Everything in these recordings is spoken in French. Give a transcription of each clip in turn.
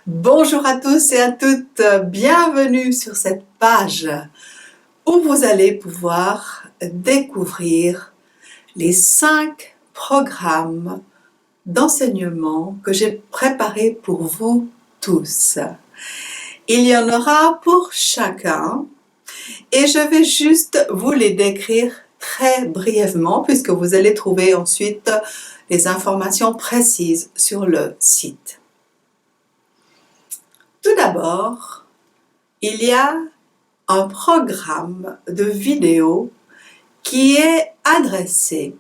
Bonjour à tous et à toutes, bienvenue sur cette page où vous allez pouvoir découvrir les 5 programmes d'enseignement que j'ai préparés pour vous tous. Il y en aura pour chacun et je vais juste vous les décrire très brièvement puisque vous allez trouver ensuite les informations précises sur le site. Tout d'abord, il y a un programme de vidéo qui est adressé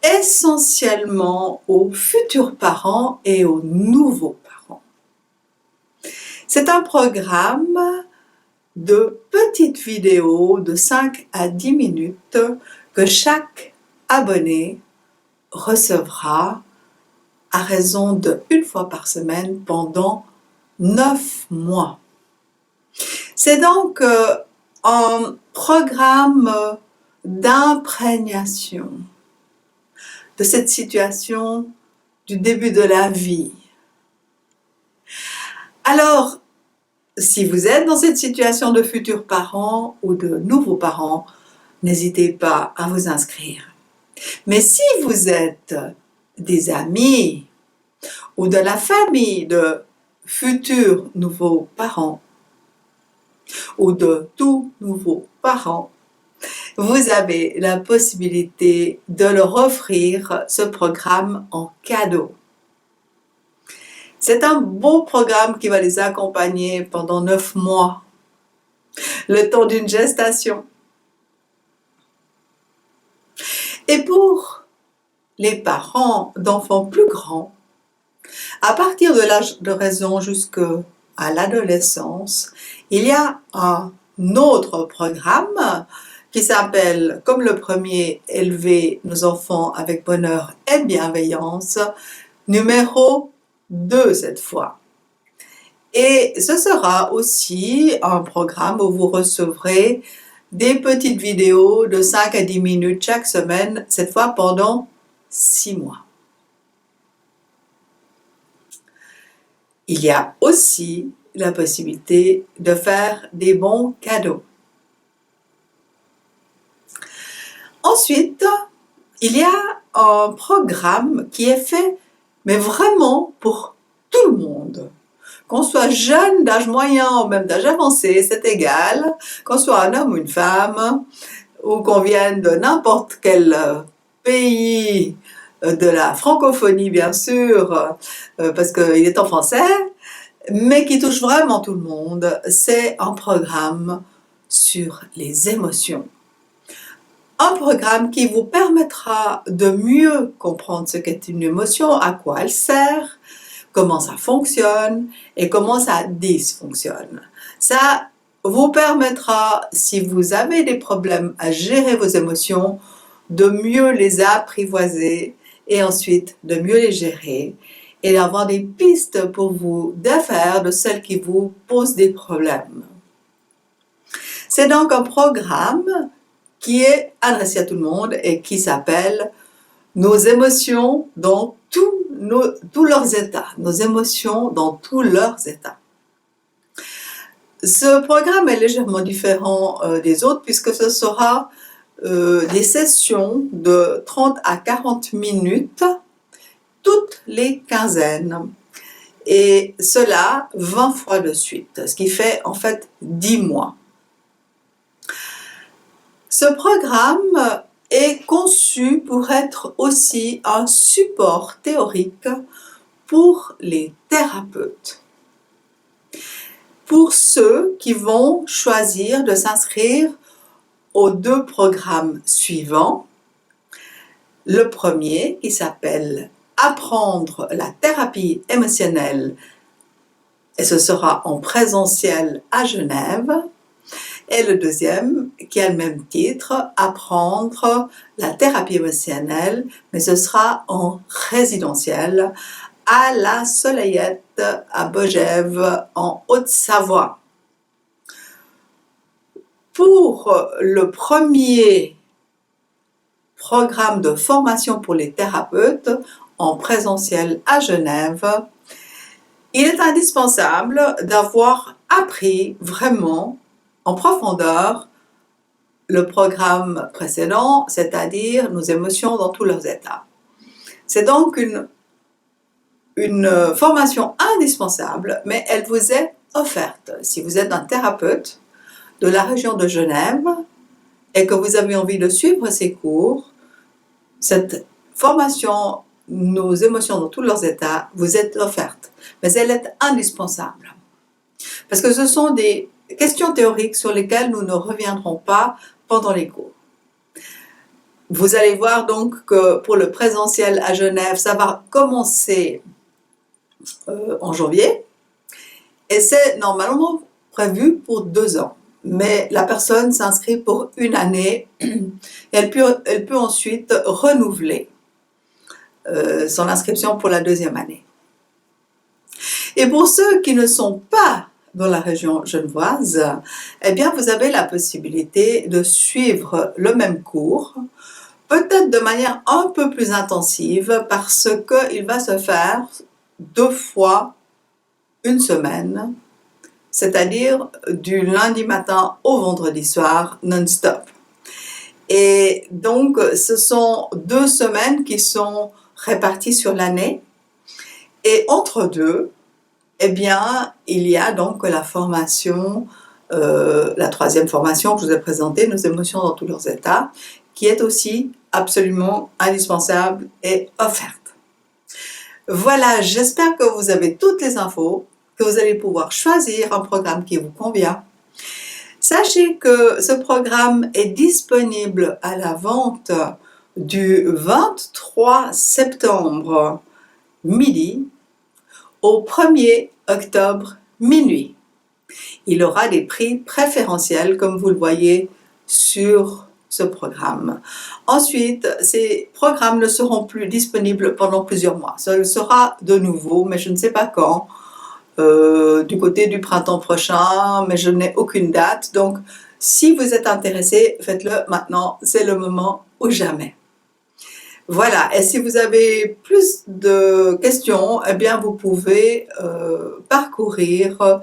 essentiellement aux futurs parents et aux nouveaux parents. C'est un programme de petites vidéos de 5 à 10 minutes que chaque abonné recevra à raison d'1 fois par semaine pendant 9 mois. C'est donc un programme d'imprégnation de cette situation du début de la vie. Alors, si vous êtes dans cette situation de futurs parents ou de nouveaux parents, n'hésitez pas à vous inscrire. Mais si vous êtes des amis ou de la famille de futurs nouveaux parents ou de tout nouveaux parents, vous avez la possibilité de leur offrir ce programme en cadeau. C'est un beau programme qui va les accompagner pendant 9 mois, le temps d'une gestation. Et pour les parents d'enfants plus grands, à partir de l'âge de raison jusqu'à l'adolescence, il y a un autre programme qui s'appelle, comme le premier, Élever nos enfants avec bonheur et bienveillance, numéro 2 cette fois. Et ce sera aussi un programme où vous recevrez des petites vidéos de 5 à 10 minutes chaque semaine, cette fois pendant 6 mois. Il y a aussi la possibilité de faire des bons cadeaux. Ensuite, il y a un programme qui est fait, mais vraiment pour tout le monde. Qu'on soit jeune, d'âge moyen ou même d'âge avancé, c'est égal. Qu'on soit un homme ou une femme, ou qu'on vienne de n'importe quel pays de la francophonie, bien sûr, parce qu'il est en français, mais qui touche vraiment tout le monde. C'est un programme sur les émotions. Un programme qui vous permettra de mieux comprendre ce qu'est une émotion, à quoi elle sert, comment ça fonctionne et comment ça dysfonctionne. Ça vous permettra, si vous avez des problèmes à gérer vos émotions, de mieux les apprivoiser et ensuite de mieux les gérer et d'avoir des pistes pour vous défaire de celles qui vous posent des problèmes. C'est donc un programme qui est adressé à tout le monde et qui s'appelle « Nos émotions dans tous leurs états ». Nos émotions dans tous leurs états. Ce programme est légèrement différent des autres puisque ce sera des sessions de 30 à 40 minutes toutes les quinzaines. Et cela 20 fois de suite, ce qui fait en fait 10 mois. Ce programme est conçu pour être aussi un support théorique pour les thérapeutes. Pour ceux qui vont choisir de s'inscrire aux 2 programmes suivants. Le premier qui s'appelle « Apprendre la thérapie émotionnelle » et ce sera en présentiel à Genève. Et le deuxième, qui a le même titre, Apprendre la thérapie émotionnelle, mais ce sera en résidentiel à la Soleillette à Bogève en Haute-Savoie. Pour le premier programme de formation pour les thérapeutes en présentiel à Genève, Il est indispensable d'avoir appris vraiment en profondeur le programme précédent, c'est-à-dire nos émotions dans tous leurs états. C'est donc une formation indispensable, mais elle vous est offerte. Si vous êtes un thérapeute de la région de Genève et que vous avez envie de suivre ces cours, cette formation, nos émotions dans tous leurs états, vous est offerte. Mais elle est indispensable. Parce que ce sont des questions théoriques sur lesquelles nous ne reviendrons pas pendant les cours. Vous allez voir donc que pour le présentiel à Genève, ça va commencer en janvier et c'est normalement prévu pour 2 ans. Mais la personne s'inscrit pour 1 année et elle peut ensuite renouveler son inscription pour la 2e année. Et pour ceux qui ne sont pas dans la région genevoise, eh bien vous avez la possibilité de suivre le même cours, peut-être de manière un peu plus intensive parce qu'il va se faire 2 fois une semaine, c'est-à-dire du lundi matin au vendredi soir non-stop. Et donc ce sont 2 semaines qui sont réparties sur l'année et entre deux, eh bien, il y a donc la formation, la 3e formation que je vous ai présentée, nos émotions dans tous leurs états, qui est aussi absolument indispensable et offerte. Voilà, j'espère que vous avez toutes les infos, que vous allez pouvoir choisir un programme qui vous convient. Sachez que ce programme est disponible à la vente du 23 septembre midi au 1er octobre minuit. Il aura des prix préférentiels comme vous le voyez sur ce programme. Ensuite, ces programmes ne seront plus disponibles pendant plusieurs mois. Ça le sera de nouveau, mais je ne sais pas quand, du côté du printemps prochain, mais je n'ai aucune date. Donc, si vous êtes intéressé, faites-le maintenant, c'est le moment ou jamais. Voilà, et si vous avez plus de questions, eh bien vous pouvez parcourir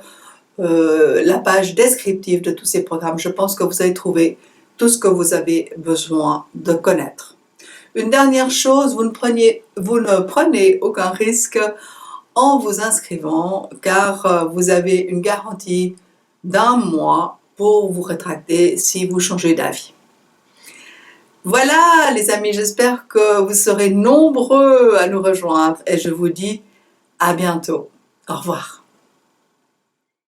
la page descriptive de tous ces programmes. Je pense que vous allez trouver tout ce que vous avez besoin de connaître. Une dernière chose, vous ne prenez aucun risque en vous inscrivant car vous avez une garantie d'1 mois pour vous rétracter si vous changez d'avis. Voilà les amis, j'espère que vous serez nombreux à nous rejoindre et je vous dis à bientôt. Au revoir.